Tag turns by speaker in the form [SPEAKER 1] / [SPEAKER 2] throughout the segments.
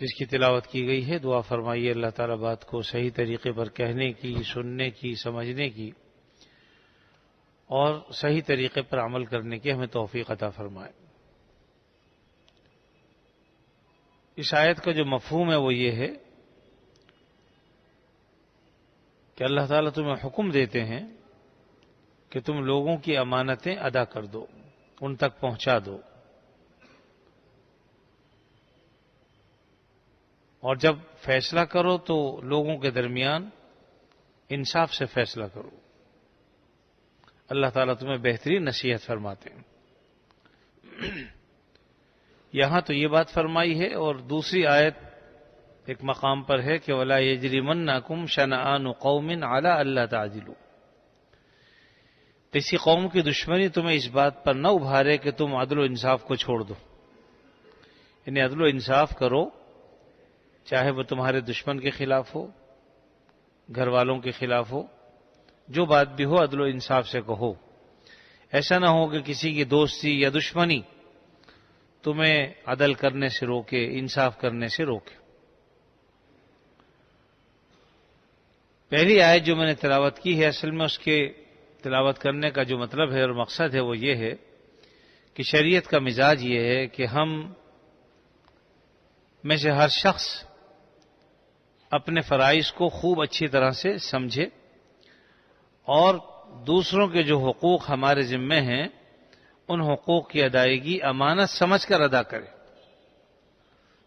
[SPEAKER 1] جس کی تلاوت کی گئی ہے، دعا فرمائیے اللہ تعالیٰ بات کو صحیح طریقے پر کہنے کی، سننے کی، سمجھنے کی اور صحیح طریقے پر عمل کرنے کی ہمیں توفیق عطا فرمائے۔ اس آیت کا جو مفہوم ہے وہ یہ ہے کہ اللہ تعالیٰ تمہیں حکم دیتے ہیں کہ تم لوگوں کی امانتیں ادا کر دو، ان تک پہنچا دو، اور جب فیصلہ کرو تو لوگوں کے درمیان انصاف سے فیصلہ کرو۔ اللہ تعالیٰ تمہیں بہترین نصیحت فرماتے ہیں۔ یہاں تو یہ بات فرمائی ہے، اور دوسری آیت ایک مقام پر ہے کہ وَلَا يَجْرِمَنَّكُمْ شَنَآنُ قَوْمٍ عَلَىٰ أَلَّا تَعْدِلُوا، کسی قوم کی دشمنی تمہیں اس بات پر نہ ابھارے کہ تم عدل و انصاف کو چھوڑ دو، یعنی عدل و انصاف کرو، چاہے وہ تمہارے دشمن کے خلاف ہو، گھر والوں کے خلاف ہو، جو بات بھی ہو عدل و انصاف سے کہو۔ ایسا نہ ہو کہ کسی کی دوستی یا دشمنی تمہیں عدل کرنے سے روکے، انصاف کرنے سے روکے۔ پہلی آیت جو میں نے تلاوت کی ہے، اصل میں اس کے تلاوت کرنے کا جو مطلب ہے اور مقصد ہے وہ یہ ہے کہ شریعت کا مزاج یہ ہے کہ ہم میں سے ہر شخص اپنے فرائض کو خوب اچھی طرح سے سمجھے اور دوسروں کے جو حقوق ہمارے ذمے ہیں ان حقوق کی ادائیگی امانت سمجھ کر ادا کرے۔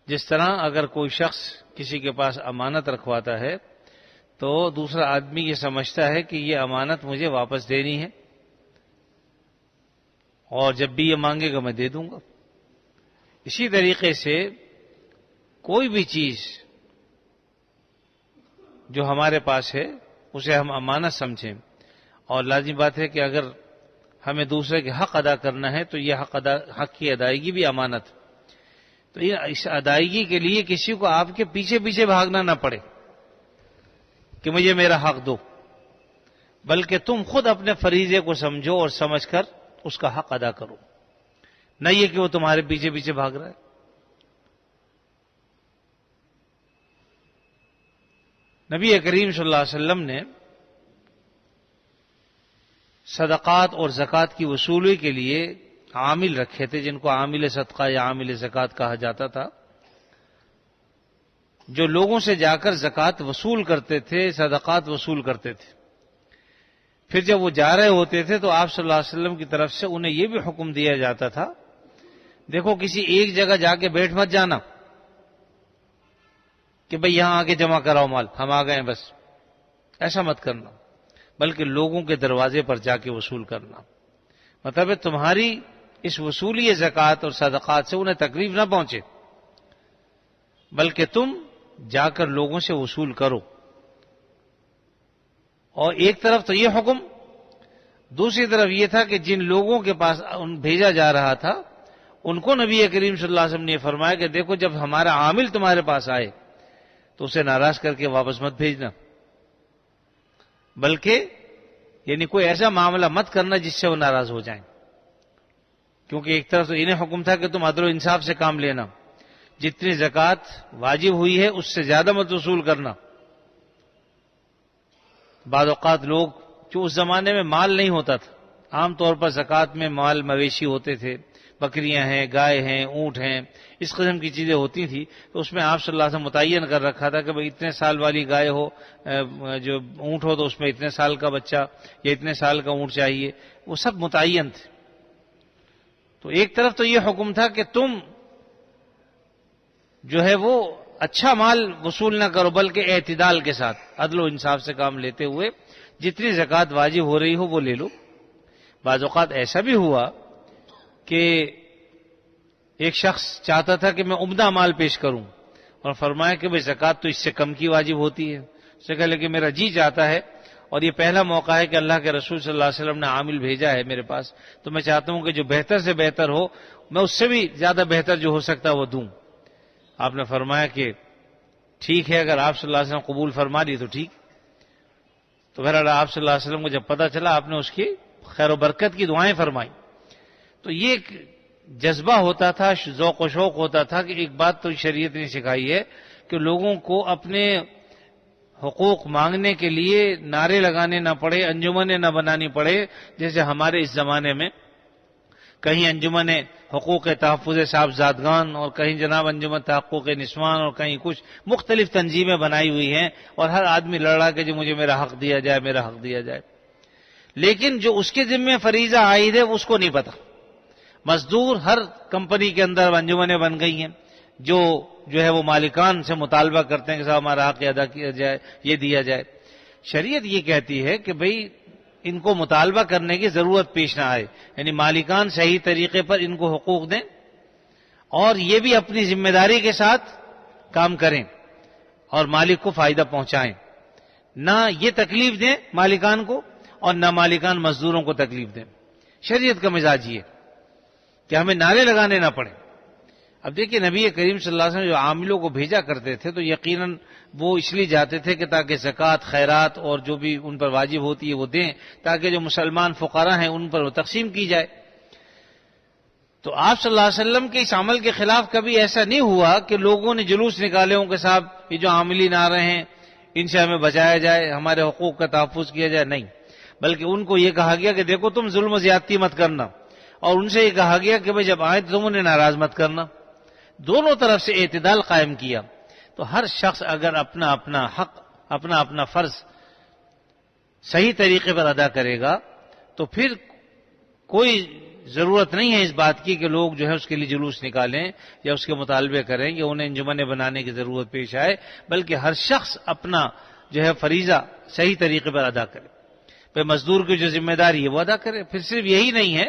[SPEAKER 1] جس طرح اگر کوئی شخص کسی کے پاس امانت رکھواتا ہے تو دوسرا آدمی یہ سمجھتا ہے کہ یہ امانت مجھے واپس دینی ہے، اور جب بھی یہ مانگے گا میں دے دوں گا۔ اسی طریقے سے کوئی بھی چیز جو ہمارے پاس ہے اسے ہم امانت سمجھیں، اور لازمی بات ہے کہ اگر ہمیں دوسرے کے حق ادا کرنا ہے تو یہ حق کی ادائیگی بھی امانت۔ تو اس ادائیگی کے لیے کسی کو آپ کے پیچھے پیچھے بھاگنا نہ پڑے کہ مجھے میرا حق دو، بلکہ تم خود اپنے فریضے کو سمجھو اور سمجھ کر اس کا حق ادا کرو، نہ یہ کہ وہ تمہارے پیچھے پیچھے بھاگ رہا ہے۔ نبی کریم صلی اللہ علیہ وسلم نے صدقات اور زکوٰۃ کی وصولی کے لیے عامل رکھے تھے، جن کو عامل صدقہ یا عامل زکوٰۃ کہا جاتا تھا، جو لوگوں سے جا کر زکوٰۃ وصول کرتے تھے، صدقات وصول کرتے تھے۔ پھر جب وہ جا رہے ہوتے تھے تو آپ صلی اللہ علیہ وسلم کی طرف سے انہیں یہ بھی حکم دیا جاتا تھا، دیکھو کسی ایک جگہ جا کے بیٹھ مت جانا کہ بھئی یہاں آگے جمع کراؤ مال، ہم آ گئے بس، ایسا مت کرنا، بلکہ لوگوں کے دروازے پر جا کے وصول کرنا۔ مطلب ہے تمہاری اس وصولی زکوٰۃ اور صدقات سے انہیں تکلیف نہ پہنچے، بلکہ تم جا کر لوگوں سے وصول کرو۔ اور ایک طرف تو یہ حکم، دوسری طرف یہ تھا کہ جن لوگوں کے پاس بھیجا جا رہا تھا ان کو نبی کریم صلی اللہ علیہ وسلم نے فرمایا کہ دیکھو جب ہمارا عامل تمہارے پاس آئے تو اسے ناراض کر کے واپس مت بھیجنا، بلکہ یعنی کوئی ایسا معاملہ مت کرنا جس سے وہ ناراض ہو جائیں، کیونکہ ایک طرف تو انہیں حکم تھا کہ تم عدل و انصاف سے کام لینا، جتنی زکوٰۃ واجب ہوئی ہے اس سے زیادہ مت وصول کرنا۔ بعض اوقات لوگ جو اس زمانے میں مال نہیں ہوتا تھا، عام طور پر زکوٰۃ میں مال مویشی ہوتے تھے، بکریاں ہیں، گائے ہیں، اونٹ ہیں، اس قسم کی چیزیں ہوتی تھی، تو اس میں آپ صلی اللہ علیہ وسلم متعین کر رکھا تھا کہ بھئی اتنے سال والی گائے ہو، جو اونٹ ہو تو اس میں اتنے سال کا بچہ یا اتنے سال کا اونٹ چاہیے، وہ سب متعین تھے۔ تو ایک طرف تو یہ حکم تھا کہ تم جو ہے وہ اچھا مال وصول نہ کرو، بلکہ اعتدال کے ساتھ عدل و انصاف سے کام لیتے ہوئے جتنی زکوٰۃ واجب ہو رہی ہو وہ لے لو۔ بعض اوقات ایسا بھی ہوا کہ ایک شخص چاہتا تھا کہ میں عمدہ مال پیش کروں اور فرمایا کہ بھئی زکوٰۃ تو اس سے کم کی واجب ہوتی ہے۔ اس نے کہا لیکن میرا جی چاہتا ہے اور یہ پہلا موقع ہے کہ اللہ کے رسول صلی اللہ علیہ وسلم نے عامل بھیجا ہے میرے پاس، تو میں چاہتا ہوں کہ جو بہتر سے بہتر ہو میں اس سے بھی زیادہ بہتر جو ہو سکتا ہے وہ دوں۔ آپ نے فرمایا کہ ٹھیک ہے، اگر آپ صلی اللہ علیہ وسلم قبول فرما لی تو ٹھیک۔ تو بہرحال آپ صلی اللہ علیہ وسلم کو جب پتہ چلا آپ نے اس کی خیر و برکت کی دعائیں فرمائی۔ تو یہ جذبہ ہوتا تھا، ذوق و شوق ہوتا تھا کہ ایک بات تو شریعت نے سکھائی ہے کہ لوگوں کو اپنے حقوق مانگنے کے لیے نعرے لگانے نہ پڑے، انجمنیں نہ بنانی پڑے، جیسے ہمارے اس زمانے میں کہیں انجمن حقوق تحفظ صاحبزادگان اور کہیں جناب انجمن تحقق نسوان اور کہیں کچھ مختلف تنظیمیں بنائی ہوئی ہیں، اور ہر آدمی لڑ رہا کہ جو مجھے میرا حق دیا جائے، میرا حق دیا جائے، لیکن جو اس کے ذمہ فریضہ عائد ہے اس کو نہیں پتا۔ مزدور ہر کمپنی کے اندر انجمنیں بن گئی ہیں جو ہے وہ مالکان سے مطالبہ کرتے ہیں کہ صاحب ہمارا حق ادا کیا جائے، یہ دیا جائے۔ شریعت یہ کہتی ہے کہ بھئی ان کو مطالبہ کرنے کی ضرورت پیش نہ آئے، یعنی مالکان صحیح طریقے پر ان کو حقوق دیں اور یہ بھی اپنی ذمہ داری کے ساتھ کام کریں اور مالک کو فائدہ پہنچائیں، نہ یہ تکلیف دیں مالکان کو اور نہ مالکان مزدوروں کو تکلیف دیں۔ شریعت کا مزاج یہ کہ ہمیں نعرے لگانے نہ پڑے۔ اب دیکھیں نبی کریم صلی اللہ علیہ وسلم جو عاملوں کو بھیجا کرتے تھے تو یقیناً وہ اس لیے جاتے تھے کہ تاکہ زکوٰۃ، خیرات اور جو بھی ان پر واجب ہوتی ہے وہ دیں، تاکہ جو مسلمان فقراء ہیں ان پر وہ تقسیم کی جائے۔ تو آپ صلی اللہ علیہ وسلم کے اس عمل کے خلاف کبھی ایسا نہیں ہوا کہ لوگوں نے جلوس نکالے ہوں کہ صاحب یہ جو عاملین آ رہے ہیں ان سے ہمیں بچایا جائے، ہمارے حقوق کا تحفظ کیا جائے، نہیں، بلکہ ان کو یہ کہا گیا کہ دیکھو تم ظلم و زیادتی مت کرنا، اور ان سے یہ کہا گیا کہ بھئی جب آئے تو تم انہیں ناراض مت کرنا۔ دونوں طرف سے اعتدال قائم کیا۔ تو ہر شخص اگر اپنا اپنا حق، اپنا اپنا فرض صحیح طریقے پر ادا کرے گا تو پھر کوئی ضرورت نہیں ہے اس بات کی کہ لوگ جو ہے اس کے لیے جلوس نکالیں یا اس کے مطالبے کریں یا انہیں انجمنیں بنانے کی ضرورت پیش آئے، بلکہ ہر شخص اپنا جو ہے فریضہ صحیح طریقے پر ادا کرے۔ پھر مزدور کی جو ذمہ داری ہے وہ ادا کرے۔ پھر صرف یہی نہیں ہے،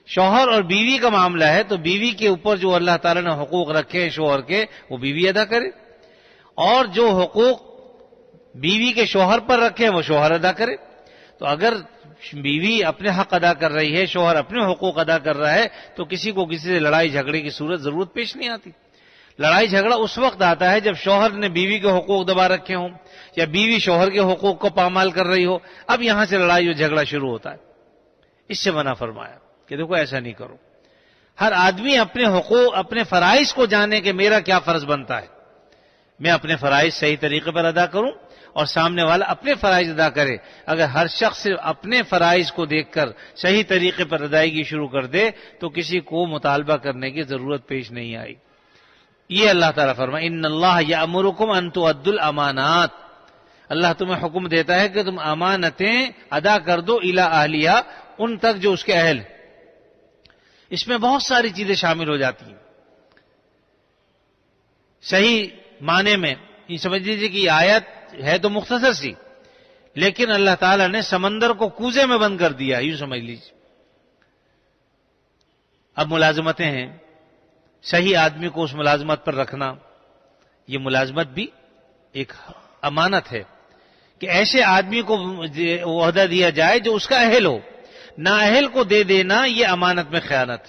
[SPEAKER 1] شوہر اور بیوی کا معاملہ ہے تو بیوی کے اوپر جو اللہ تعالیٰ نے حقوق رکھے ہیں شوہر کے، وہ بیوی ادا کرے، اور جو حقوق بیوی کے شوہر پر رکھے وہ شوہر ادا کرے۔ تو اگر بیوی اپنے حق ادا کر رہی ہے، شوہر اپنے حقوق ادا کر رہا ہے، تو کسی کو کسی سے لڑائی جھگڑے کی ضرورت پیش نہیں آتی۔ لڑائی جھگڑا اس وقت آتا ہے جب شوہر نے بیوی کے حقوق دبا رکھے ہوں یا بیوی شوہر کے حقوق کو پامال کر رہی ہو، اب یہاں سے لڑائی اور جھگڑا شروع ہوتا ہے۔ اس سے منع فرمایا کہ دیکھو ایسا نہیں کرو۔ ہر آدمی اپنے حقوق، اپنے فرائض کو جانے کہ میرا کیا فرض بنتا ہے، میں اپنے فرائض صحیح طریقے پر ادا کروں اور سامنے والا اپنے فرائض ادا کرے۔ اگر ہر شخص صرف اپنے فرائض کو دیکھ کر صحیح طریقے پر ادائیگی شروع کر دے تو کسی کو مطالبہ کرنے کی ضرورت پیش نہیں آئی۔ یہ اللہ تعالیٰ فرمائے ان اللہ یأمرکم ان تؤدوا الامانات، اللہ تمہیں حکم دیتا ہے کہ تم امانتیں ادا کر دو الی اہلیہا، ان تک جو اس کے اہل۔ اس میں بہت ساری چیزیں شامل ہو جاتی ہیں۔ صحیح معنی میں یہ سمجھ لیجیے کہ یہ آیت ہے تو مختصر سی، لیکن اللہ تعالیٰ نے سمندر کو کوزے میں بند کر دیا، یوں سمجھ لیجیے۔ اب ملازمتیں ہیں، صحیح آدمی کو اس ملازمت پر رکھنا، یہ ملازمت بھی ایک امانت ہے کہ ایسے آدمی کو عہدہ دیا جائے جو اس کا اہل ہو، نااہل کو دے دینا یہ امانت میں خیانت۔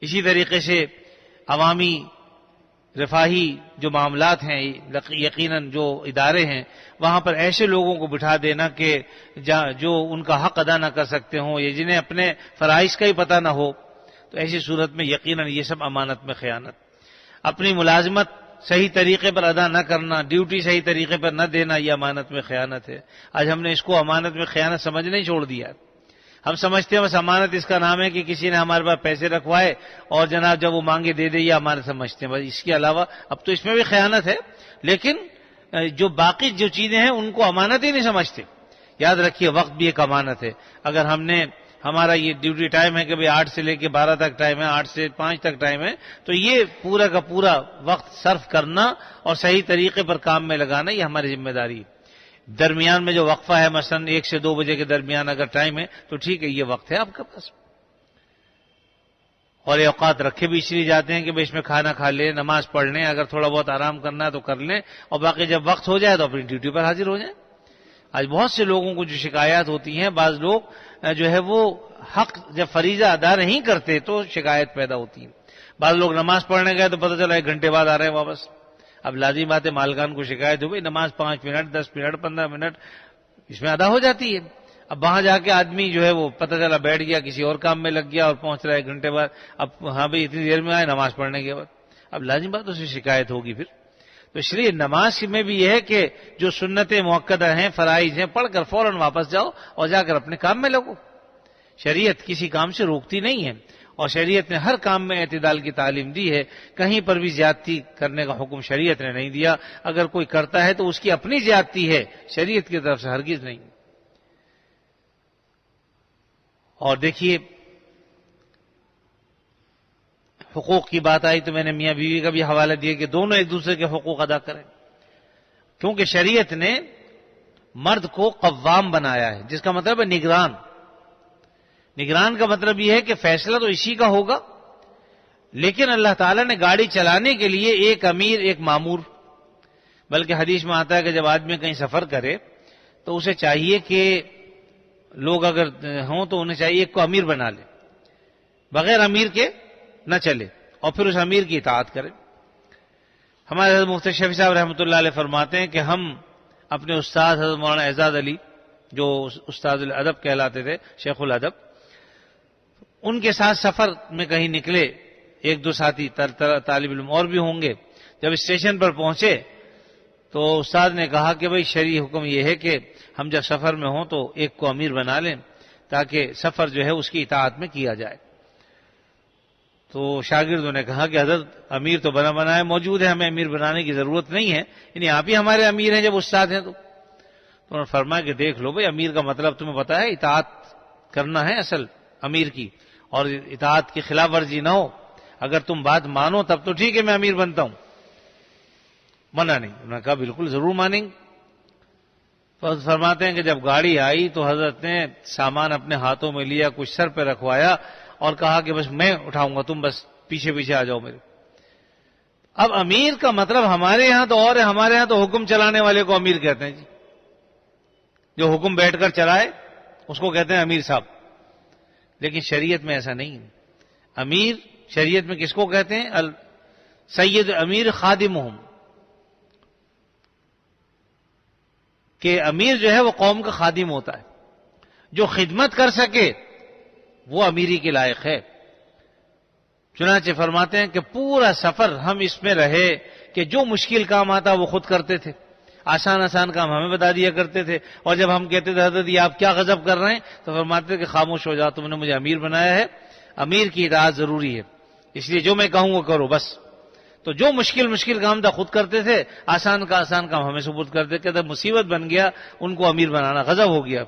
[SPEAKER 1] اسی طریقے سے عوامی رفاہی جو معاملات ہیں، یقیناً جو ادارے ہیں وہاں پر ایسے لوگوں کو بٹھا دینا کہ جو ان کا حق ادا نہ کر سکتے ہوں یا جنہیں اپنے فرائض کا ہی پتہ نہ ہو، تو ایسی صورت میں یقیناً یہ سب امانت میں خیانت۔ اپنی ملازمت صحیح طریقے پر ادا نہ کرنا، ڈیوٹی صحیح طریقے پر نہ دینا، یہ امانت میں خیانت ہے۔ آج ہم نے اس کو امانت میں خیانت سمجھنا ہی چھوڑ دیا۔ ہم سمجھتے ہیں بس امانت اس کا نام ہے کہ کسی نے ہمارے پاس پیسے رکھوائے اور جناب جب وہ مانگے دے دے، یہ امانت سمجھتے ہیں۔ بس اس کے علاوہ اب تو اس میں بھی خیانت ہے، لیکن جو باقی جو چیزیں ہیں ان کو امانت ہی نہیں سمجھتے۔ یاد رکھیے وقت بھی ایک امانت ہے۔ اگر ہم نے ہمارا یہ ڈیوٹی ٹائم ہے کہ بھئی 8 سے لے کے 12 تک ٹائم ہے، 8 سے 5 تک ٹائم ہے، تو یہ پورا کا پورا وقت صرف کرنا اور صحیح طریقے پر کام میں لگانا یہ ہماری ذمہ داری ہے۔ درمیان میں جو وقفہ ہے مثلا 1 سے 2 بجے کے درمیان اگر ٹائم ہے تو ٹھیک ہے، یہ وقت ہے آپ کے پاس، اور یہ اوقات رکھے بھی اس لیے جاتے ہیں کہ بھئی اس میں کھانا کھا لیں، نماز پڑھ لیں، اگر تھوڑا بہت آرام کرنا ہے تو کر لیں، اور باقی جب وقت ہو جائے تو اپنی ڈیوٹی پر حاضر ہو جائیں۔ آج بہت سے لوگوں کو جو شکایات ہوتی ہیں، بعض لوگ جو ہے وہ حق جب فریضہ ادا نہیں کرتے تو شکایت پیدا ہوتی ہے۔ بعض لوگ نماز پڑھنے گئے تو پتہ چلا 1 گھنٹے بعد آ رہے ہیں واپس۔ اب لازمی بات ہے مالکان کو شکایت ہو گئی، نماز 5 منٹ 10 منٹ 15 منٹ اس میں ادا ہو جاتی ہے۔ اب وہاں جا کے آدمی جو ہے وہ پتہ چلا بیٹھ گیا، کسی اور کام میں لگ گیا اور پہنچ رہا ہے 1 گھنٹے بعد، اب ہاں بھائی اتنی دیر میں آئے نماز پڑھنے کے بعد، اب لازم بات اس سے شکایت ہوگی پھر. تو اس لیے نماز میں بھی یہ ہے کہ جو سنتیں مؤکدہ ہیں، فرائض ہیں، پڑھ کر فوراً واپس جاؤ اور جا کر اپنے کام میں لگو. شریعت کسی کام سے روکتی نہیں ہے، اور شریعت نے ہر کام میں اعتدال کی تعلیم دی ہے. کہیں پر بھی زیادتی کرنے کا حکم شریعت نے نہیں دیا. اگر کوئی کرتا ہے تو اس کی اپنی زیادتی ہے، شریعت کی طرف سے ہرگز نہیں. اور دیکھیے حقوق کی بات آئی تو میں نے میاں بیوی کا بھی حوالہ دیا کہ دونوں ایک دوسرے کے حقوق ادا کریں، کیونکہ شریعت نے مرد کو قوام بنایا ہے، جس کا مطلب ہے نگران. نگران کا مطلب یہ ہے کہ فیصلہ تو اسی کا ہوگا، لیکن اللہ تعالیٰ نے گاڑی چلانے کے لیے ایک امیر ایک مامور. بلکہ حدیث میں آتا ہے کہ جب آدمی کہیں سفر کرے تو اسے چاہیے کہ لوگ اگر ہوں تو انہیں چاہیے ایک کو امیر بنا لے، بغیر امیر کے نہ چلے، اور پھر اس امیر کی اطاعت کرے. ہمارے حضرت مفتی شفیع صاحب رحمۃ اللہ علیہ فرماتے ہیں کہ ہم اپنے استاد حضرت مولانا اعزاز علی، جو استاد الادب کہلاتے تھے، شیخ الادب، ان کے ساتھ سفر میں کہیں نکلے، 1-2 ساتھی طالب علم اور بھی ہوں گے. جب اسٹیشن پر پہنچے تو استاد نے کہا کہ بھئی شرعی حکم یہ ہے کہ ہم جب سفر میں ہوں تو ایک کو امیر بنا لیں تاکہ سفر جو ہے اس کی اطاعت میں کیا جائے. تو شاگردوں نے کہا کہ حضرت امیر تو بنا بنایا موجود ہے، ہمیں امیر بنانے کی ضرورت نہیں ہے، یعنی آپ ہی ہمارے امیر ہیں جب استاد ہیں. تو انہوں نے فرمایا کہ دیکھ لو بھئی، امیر کا مطلب تمہیں پتا ہے اطاعت کرنا ہے اصل امیر کی، اور اطاعت کی خلاف ورزی نہ ہو. اگر تم بات مانو تب تو ٹھیک ہے میں امیر بنتا ہوں، منع نہیں. انہوں نے کہا بالکل ضرور مانیں گے. تو فرماتے ہیں کہ جب گاڑی آئی تو حضرت نے سامان اپنے ہاتھوں میں لیا، کچھ سر پہ رکھوایا اور کہا کہ بس میں اٹھاؤں گا، تم بس پیچھے پیچھے آ جاؤ میرے. اب امیر کا مطلب ہمارے یہاں تو اور ہے، ہمارے یہاں تو حکم چلانے والے کو امیر کہتے ہیں جی. جو حکم بیٹھ کر چلائے اس کو کہتے ہیں امیر صاحب. لیکن شریعت میں ایسا نہیں ہے. امیر شریعت میں کس کو کہتے ہیں؟ سید امیر خادمہم، کہ امیر جو ہے وہ قوم کا خادم ہوتا ہے، جو خدمت کر سکے وہ امیری کے لائق ہے. چنانچہ فرماتے ہیں کہ پورا سفر ہم اس میں رہے کہ جو مشکل کام آتا وہ خود کرتے تھے، آسان کام ہمیں بتا دیا کرتے تھے. اور جب ہم کہتے تھے حضرت یہ آپ کیا غضب کر رہے ہیں، تو فرماتے تھے کہ خاموش ہو جاؤ، تم نے مجھے امیر بنایا ہے، امیر کی اطاعت ضروری ہے، اس لیے جو میں کہوں وہ کرو بس. تو جو مشکل کام تھا خود کرتے تھے، آسان کام ہمیں سپرد کرتے تھے. کہ مصیبت بن گیا ان کو امیر بنانا، غضب ہو گیا.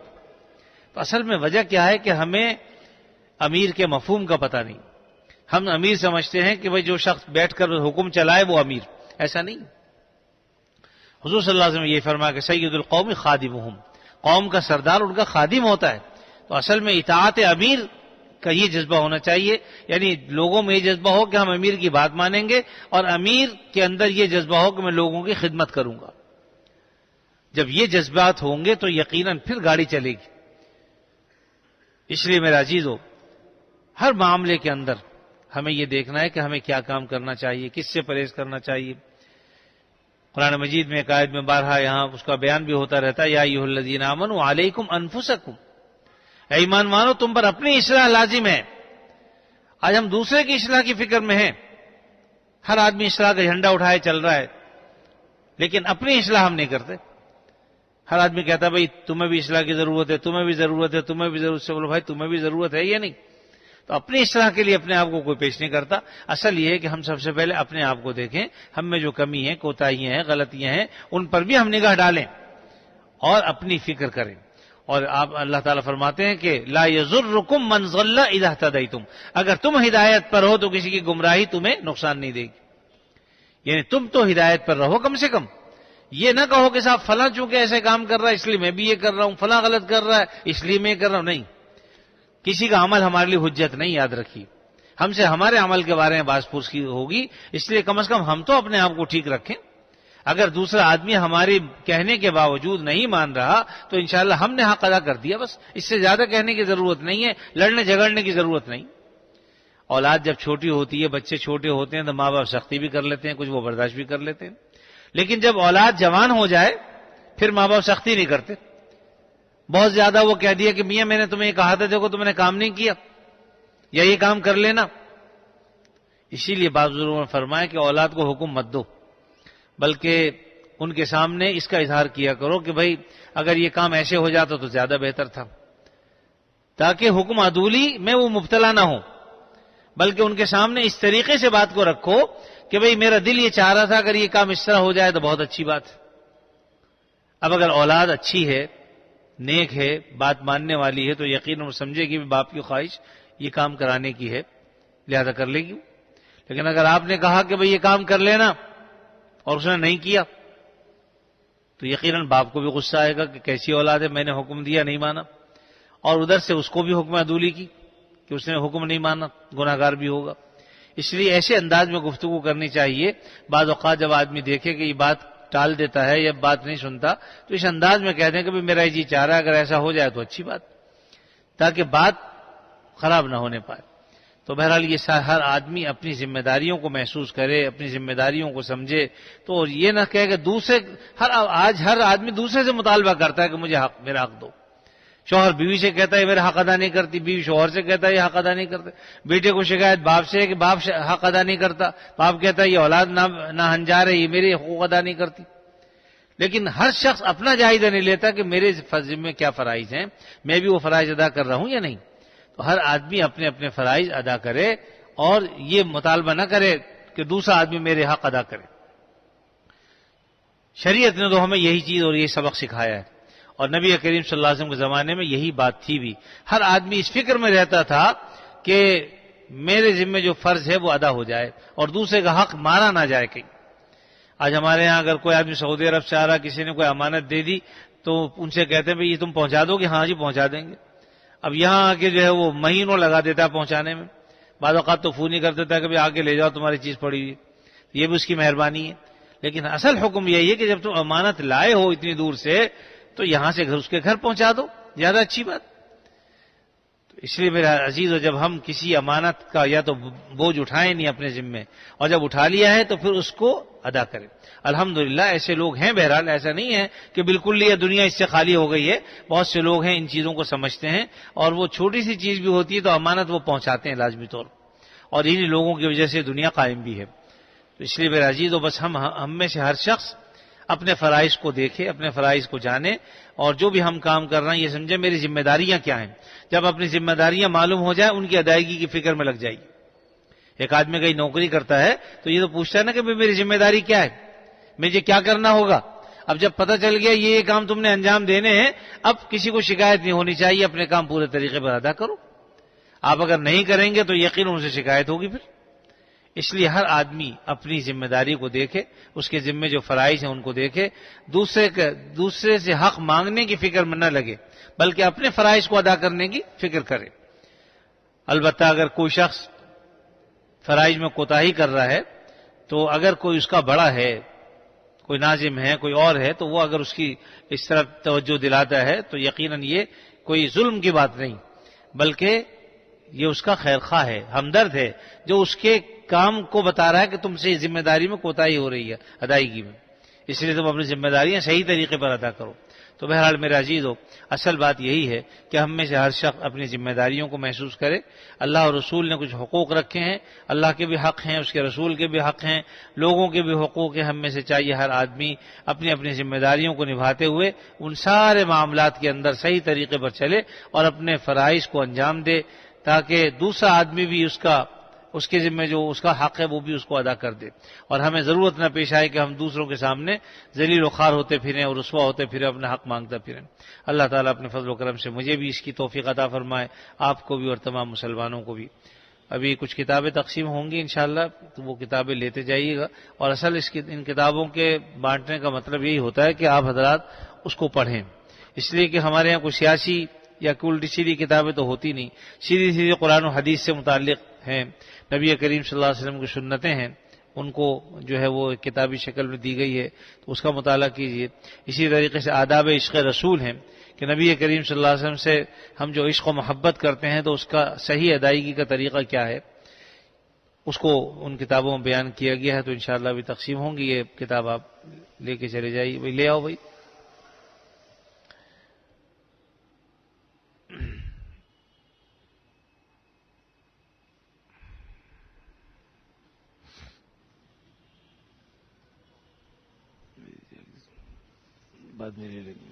[SPEAKER 1] تو اصل میں وجہ کیا ہے کہ ہمیں امیر کے مفہوم کا پتہ نہیں. ہم امیر سمجھتے ہیں کہ بھئی جو شخص بیٹھ کر حکم چلائے وہ امیر. ایسا نہیں. حضور صلی اللہ علیہ وسلم یہ فرمایا کہ سید القوم خادمہم، قوم کا سردار ان کا خادم ہوتا ہے. تو اصل میں اطاعت امیر کا یہ جذبہ ہونا چاہیے، یعنی لوگوں میں یہ جذبہ ہو کہ ہم امیر کی بات مانیں گے، اور امیر کے اندر یہ جذبہ ہو کہ میں لوگوں کی خدمت کروں گا. جب یہ جذبات ہوں گے تو یقیناً پھر گاڑی چلے گی. اس لیے میرا عزیزو، ہر معاملے کے اندر ہمیں یہ دیکھنا ہے کہ ہمیں کیا کام کرنا چاہیے، کس سے پرہیز کرنا چاہیے. قرآن مجید میں ایک آیت میں بارہا یہاں اس کا بیان بھی ہوتا رہتا ہے، یا ایھا الذین آمنوا علیکم انفسکم، اے ایمان والو تم پر اپنی اصلاح لازم ہے. آج ہم دوسرے کی اصلاح کی فکر میں ہیں، ہر آدمی اصلاح کا جھنڈا اٹھائے چل رہا ہے، لیکن اپنی اصلاح ہم نہیں کرتے. ہر آدمی کہتا ہے بھئی تمہیں بھی اصلاح کی ضرورت ہے، تمہیں بھی ضرورت ہے، تمہیں بھی ضرورت ہے. بولو بھائی تمہیں بھی ضرورت ہے یا نہیں؟ تو اپنی اصلاح کے لیے اپنے آپ کو کوئی پیش نہیں کرتا. اصل یہ ہے کہ ہم سب سے پہلے اپنے آپ کو دیکھیں، ہم میں جو کمی ہے، کوتاہیاں ہیں، غلطیاں ہیں، ان پر بھی ہم نگاہ ڈالیں اور اپنی فکر کریں. اور آپ اللہ تعالیٰ فرماتے ہیں کہ لا یضرکم من ضل اذا اہتدیتم، اگر تم ہدایت پر ہو تو کسی کی گمراہی تمہیں نقصان نہیں دے گی. یعنی تم تو ہدایت پر رہو کم سے کم. یہ نہ کہو کہ صاحب فلاں چونکہ ایسے کام کر رہا ہے اس لیے میں بھی یہ کر رہا ہوں، فلاں غلط کر رہا ہے اس لیے میں کر رہا ہوں. نہیں، کسی کا عمل ہمارے لیے حجت نہیں. یاد رکھیے، ہم سے ہمارے عمل کے بارے میں باز پرس کی ہوگی، اس لیے کم از کم ہم تو اپنے آپ کو ٹھیک رکھیں. اگر دوسرا آدمی ہماری کہنے کے باوجود نہیں مان رہا تو انشاءاللہ ہم نے حق ادا کر دیا، بس. اس سے زیادہ کہنے کی ضرورت نہیں ہے، لڑنے جھگڑنے کی ضرورت نہیں. اولاد جب چھوٹی ہوتی ہے، بچے چھوٹے ہوتے ہیں تو ماں باپ سختی بھی کر لیتے ہیں، کچھ وہ برداشت بھی کر لیتے ہیں. لیکن جب اولاد جوان ہو جائے پھر ماں باپ سختی نہیں کرتے، بہت زیادہ وہ کہہ دیا کہ میاں میں نے تمہیں یہ کہا تھا دیکھو تم نے کام نہیں کیا، یا یہ کام کر لینا. اسی لیے بعض بزرگوں نے فرمایا کہ اولاد کو حکم مت دو، بلکہ ان کے سامنے اس کا اظہار کیا کرو کہ بھائی اگر یہ کام ایسے ہو جاتا تو زیادہ بہتر تھا، تاکہ حکم عدولی میں وہ مبتلا نہ ہو، بلکہ ان کے سامنے اس طریقے سے بات کو رکھو کہ بھئی میرا دل یہ چاہ رہا تھا اگر یہ کام اس طرح ہو جائے تو بہت اچھی بات ہے. اب اگر اولاد اچھی ہے، نیک ہے، بات ماننے والی ہے، تو یقیناً وہ سمجھے گی باپ کی خواہش یہ کام کرانے کی ہے، لہذا کر لے گی. لیکن اگر آپ نے کہا کہ بھئی یہ کام کر لینا اور اس نے نہیں کیا تو یقیناً باپ کو بھی غصہ آئے گا کہ کیسی اولاد ہے، میں نے حکم دیا نہیں مانا، اور ادھر سے اس کو بھی حکم عدولی کی کہ اس نے حکم نہیں مانا، گناہ گار بھی ہوگا. اس لیے ایسے انداز میں گفتگو کرنی چاہیے. بعض اوقات جب آدمی دیکھے کہ یہ بات ٹال دیتا ہے یا بات نہیں سنتا تو اس انداز میں کہہ دیں کہ میرا یہ جی چاہ رہا ہے اگر ایسا ہو جائے تو اچھی بات، تاکہ بات خراب نہ ہونے پائے. تو بہرحال یہ ہر آدمی اپنی ذمہ داریوں کو محسوس کرے، اپنی ذمہ داریوں کو سمجھے، تو یہ نہ کہے کہ دوسرے آج ہر آدمی دوسرے سے مطالبہ کرتا ہے کہ مجھے حق، میرا حق دو. شوہر بیوی سے کہتا ہے میرا حق ادا نہیں کرتی، بیوی شوہر سے کہتا ہے یہ حق ادا نہیں کرتے. بیٹے کو شکایت باپ سے ہے کہ باپ حق ادا نہیں کرتا، باپ کہتا ہے یہ اولاد نہ ہنجار ہے، یہ میرے حقوق ادا نہیں کرتی. لیکن ہر شخص اپنا جائزہ نہیں لیتا کہ میرے ذمہ میں کیا فرائض ہیں، میں بھی وہ فرائض ادا کر رہا ہوں یا نہیں. تو ہر آدمی اپنے اپنے فرائض ادا کرے اور یہ مطالبہ نہ کرے کہ دوسرا آدمی میرے حق ادا کرے. شریعت نے تو ہمیں یہی چیز اور یہ سبق سکھایا ہے، اور نبی کریم صلی اللہ علیہ وسلم کے زمانے میں یہی بات تھی بھی. ہر آدمی اس فکر میں رہتا تھا کہ میرے ذمہ جو فرض ہے وہ ادا ہو جائے اور دوسرے کا حق مارا نہ جائے کہیں. آج ہمارے ہاں اگر کوئی آدمی سعودی عرب سے آ رہا، کسی نے کوئی امانت دے دی تو ان سے کہتے ہیں بھئی یہ تم پہنچا دو گے؟ ہاں جی پہنچا دیں گے. اب یہاں آ کے جو ہے وہ مہینوں لگا دیتا ہے پہنچانے میں، بعض اوقات تو فون ہی کر دیتا ہے کہ آگے لے جاؤ تمہاری چیز پڑی ہوئی، یہ بھی اس کی مہربانی ہے. لیکن اصل حکم یہی ہے کہ جب تم امانت لائے ہو اتنی دور سے تو یہاں سے اس کے گھر پہنچا دو، زیادہ اچھی بات. تو اس لیے میرا عزیز، جب ہم کسی امانت کا یا تو بوجھ اٹھائیں نہیں اپنے ذمے، اور جب اٹھا لیا ہے تو پھر اس کو ادا کریں. الحمدللہ ایسے لوگ ہیں، بہرحال ایسا نہیں ہے کہ بالکل یہ دنیا اس سے خالی ہو گئی ہے. بہت سے لوگ ہیں ان چیزوں کو سمجھتے ہیں، اور وہ چھوٹی سی چیز بھی ہوتی ہے تو امانت وہ پہنچاتے ہیں لازمی طور پر، اور انہی لوگوں کی وجہ سے دنیا قائم بھی ہے. تو اس لیے میرا عزیز، بس ہم میں سے ہر شخص اپنے فرائض کو دیکھے، اپنے فرائض کو جانے، اور جو بھی ہم کام کر رہے ہیں یہ سمجھے میری ذمہ داریاں کیا ہیں. جب اپنی ذمہ داریاں معلوم ہو جائیں ان کی ادائیگی کی فکر میں لگ جائیے. ایک آدمی کہیں نوکری کرتا ہے تو یہ تو پوچھتا ہے نا کہ میری ذمہ داری کیا ہے، مجھے کیا کرنا ہوگا. اب جب پتہ چل گیا یہ کام تم نے انجام دینے ہیں، اب کسی کو شکایت نہیں ہونی چاہیے، اپنے کام پورے طریقے پر ادا کرو. آپ اگر نہیں کریں گے تو یقیناً ان سے شکایت ہوگی پھر. اس لیے ہر آدمی اپنی ذمہ داری کو دیکھے، اس کے ذمے جو فرائض ہیں ان کو دیکھے، دوسرے سے حق مانگنے کی فکر میں نہ لگے بلکہ اپنے فرائض کو ادا کرنے کی فکر کرے. البتہ اگر کوئی شخص فرائض میں کوتاہی کر رہا ہے تو اگر کوئی اس کا بڑا ہے، کوئی ناظم ہے، کوئی اور ہے، تو وہ اگر اس کی اس طرف توجہ دلاتا ہے تو یقیناً یہ کوئی ظلم کی بات نہیں، بلکہ یہ اس کا خیر خواہ ہے، ہمدرد ہے، جو اس کے کام کو بتا رہا ہے کہ تم سے ذمہ داری میں کوتاہی ہو رہی ہے ادائیگی میں، اس لیے تم اپنی ذمہ داریاں صحیح طریقے پر ادا کرو. تو بہرحال میرا عزیز ہو، اصل بات یہی ہے کہ ہم میں سے ہر شخص اپنی ذمہ داریوں کو محسوس کرے. اللہ اور رسول نے کچھ حقوق رکھے ہیں، اللہ کے بھی حق ہیں، اس کے رسول کے بھی حق ہیں، لوگوں کے بھی حقوق ہیں. ہم میں سے چاہیے ہر آدمی اپنی اپنی ذمہ داریوں کو نبھاتے ہوئے ان سارے معاملات کے اندر صحیح طریقے پر چلے اور اپنے فرائض کو انجام دے، تاکہ دوسرا آدمی بھی اس کے ذمہ جو اس کا حق ہے وہ بھی اس کو ادا کر دے، اور ہمیں ضرورت نہ پیش آئے کہ ہم دوسروں کے سامنے ذلیل و خوار ہوتے پھریں اور رسوا ہوتے پھریں، اپنا حق مانگتا پھریں. اللہ تعالیٰ اپنے فضل و کرم سے مجھے بھی اس کی توفیق عطا فرمائے، آپ کو بھی اور تمام مسلمانوں کو بھی. ابھی کچھ کتابیں تقسیم ہوں گی انشاءاللہ، تو وہ کتابیں لیتے جائیے گا. اور اصل ان کتابوں کے بانٹنے کا مطلب یہی ہوتا ہے کہ آپ حضرات اس کو پڑھیں، اس لیے کہ ہمارے یہاں کوئی سیاسی یا کوئی الٹی سیدھی کتابیں تو ہوتی نہیں، سیدھی قرآن و حدیث سے متعلق ہیں، نبی کریم صلی اللہ علیہ وسلم کی سنتیں ہیں، ان کو جو ہے وہ کتابی شکل میں دی گئی ہے، تو اس کا مطالعہ کیجیے. اسی طریقے سے آداب عشق رسول ہیں کہ نبی کریم صلی اللہ علیہ وسلم سے ہم جو عشق و محبت کرتے ہیں تو اس کا صحیح ادائیگی کا طریقہ کیا ہے، اس کو ان کتابوں میں بیان کیا گیا ہے. تو انشاءاللہ ابھی تقسیم ہوں گی، یہ کتاب آپ لے کے چلے جائیے. بھائی لے آؤ بھائی. بعد میں لے لیں گے.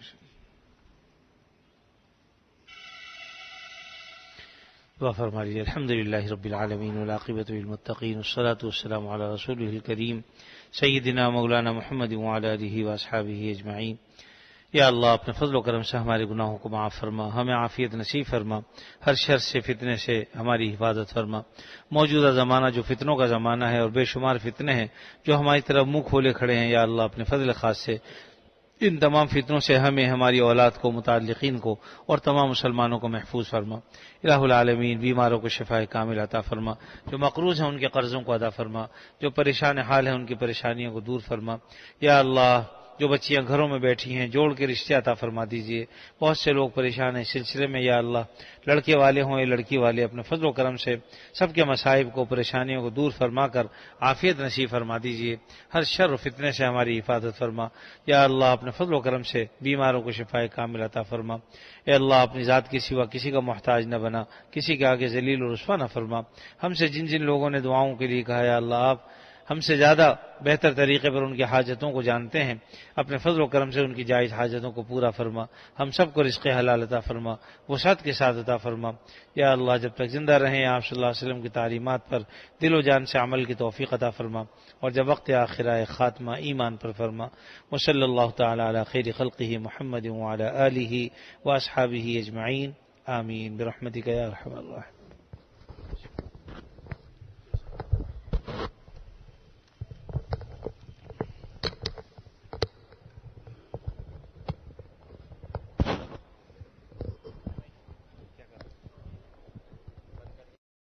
[SPEAKER 1] دعا فرما لیجیے. الحمدللہ رب العالمین والعاقبۃ للمتقین والصلاۃ والسلام علی رسولہ الکریم سیدنا مولانا محمد وعلی آلہ واصحابہ اجمعین. یا اللہ اپنے فضل و کرم سے ہمارے گناہوں کو معاف فرما، ہمیں عافیت نصیب فرما، ہر شر سے فتنے سے ہماری حفاظت فرما. موجودہ زمانہ جو فتنوں کا زمانہ ہے اور بے شمار فتنے ہیں جو ہماری طرف منہ کھولے کھڑے ہیں، یا اللہ اپنے فضل خاص سے ان تمام فتنوں سے ہمیں، ہماری اولاد کو، متعلقین کو اور تمام مسلمانوں کو محفوظ فرما. الہ العالمین بیماروں کو شفاء کامل عطا فرما، جو مقروض ہیں ان کے قرضوں کو ادا فرما، جو پریشان حال ہیں ان کی پریشانیوں کو دور فرما. یا اللہ جو بچیاں گھروں میں بیٹھی ہیں جوڑ کے رشتے عطا فرما دیجیے. بہت سے لوگ پریشان ہیں اس سلسلے میں، یا اللہ لڑکے والے ہوں یا لڑکی والے، اپنے فضل و کرم سے سب کے مصائب کو، پریشانیوں کو دور فرما کر عافیت نصیب فرما دیجیے. ہر شر و فتنے سے ہماری حفاظت فرما. یا اللہ اپنے فضل و کرم سے بیماروں کو شفاء کامل عطا فرما. اے اللہ اپنی ذات کے سوا کسی کا محتاج نہ بنا، کسی کے آگے ذلیل و رسوا نہ فرما. ہم سے جن جن لوگوں نے دعاؤں کے لیے کہا، یا اللہ آپ ہم سے زیادہ بہتر طریقے پر ان کی حاجتوں کو جانتے ہیں. اپنے فضل و کرم سے ان کی جائز حاجتوں کو پورا فرما. ہم سب کو رزق حلال عطا فرما، وسعت کے ساتھ عطا فرما. یا اللہ جب تک زندہ رہیں آپ صلی اللہ علیہ وسلم کی تعلیمات پر دل و جان سے عمل کی توفیق عطا فرما، اور جب وقت آخر آئے خاتمہ ایمان پر فرما. وصلی اللہ تعالی علی خیر خلقہ محمد وعلی آلہ واصحابہ اجمعین. آمین برحمتک یا ارحم الراحمین.